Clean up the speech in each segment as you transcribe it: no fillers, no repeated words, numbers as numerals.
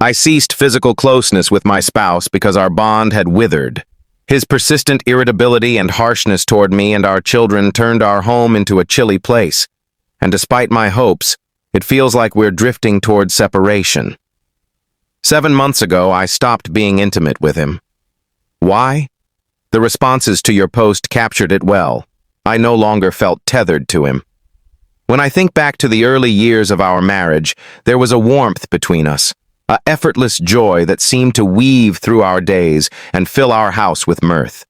I ceased physical closeness with my spouse because our bond had withered. His persistent irritability and harshness toward me and our children turned our home into a chilly place, and despite my hopes, it feels like we're drifting toward separation. 7 months ago, I stopped being intimate with him. Why? The responses to your post captured it well. I no longer felt tethered to him. When I think back to the early years of our marriage, there was a warmth between us, an effortless joy that seemed to weave through our days and fill our house with mirth.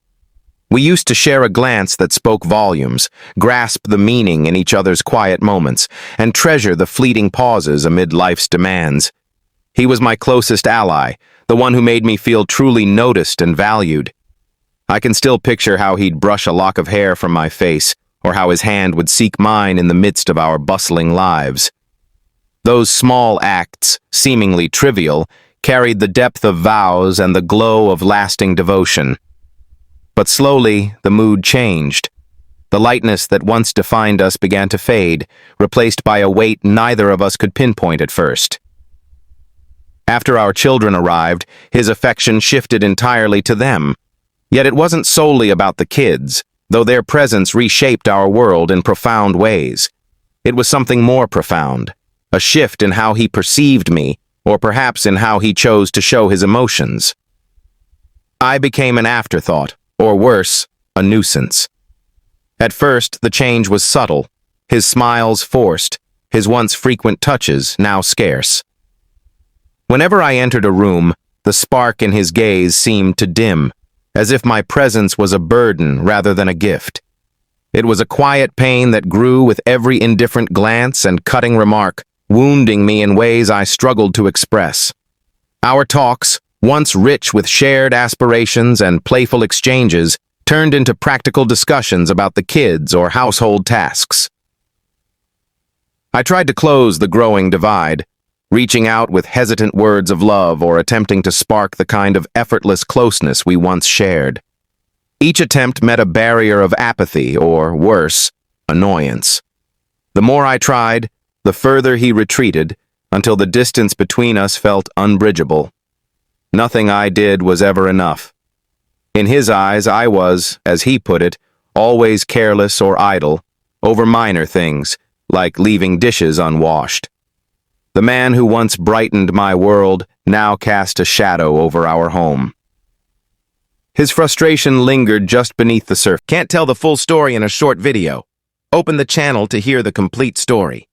We used to share a glance that spoke volumes, grasp the meaning in each other's quiet moments, and treasure the fleeting pauses amid life's demands. He was my closest ally, the one who made me feel truly noticed and valued. I can still picture how he'd brush a lock of hair from my face, or how his hand would seek mine in the midst of our bustling lives. Those small acts, seemingly trivial, carried the depth of vows and the glow of lasting devotion. But slowly, the mood changed. The lightness that once defined us began to fade, replaced by a weight neither of us could pinpoint at first. After our children arrived, his affection shifted entirely to them. Yet it wasn't solely about the kids, though their presence reshaped our world in profound ways. It was something more profound, a shift in how he perceived me, or perhaps in how he chose to show his emotions. I became an afterthought, or worse, a nuisance. At first, the change was subtle, his smiles forced, his once frequent touches now scarce. Whenever I entered a room, the spark in his gaze seemed to dim, as if my presence was a burden rather than a gift. It was a quiet pain that grew with every indifferent glance and cutting remark, wounding me in ways I struggled to express. Our talks, once rich with shared aspirations and playful exchanges, turned into practical discussions about the kids or household tasks. I tried to close the growing divide, reaching out with hesitant words of love or attempting to spark the kind of effortless closeness we once shared. Each attempt met a barrier of apathy or, worse, annoyance. The more I tried, the further he retreated, until the distance between us felt unbridgeable. Nothing I did was ever enough. In his eyes, I was, as he put it, always careless or idle, over minor things, like leaving dishes unwashed. The man who once brightened my world now cast a shadow over our home. His frustration lingered just beneath the surface. Can't tell the full story in a short video. Open the channel to hear the complete story.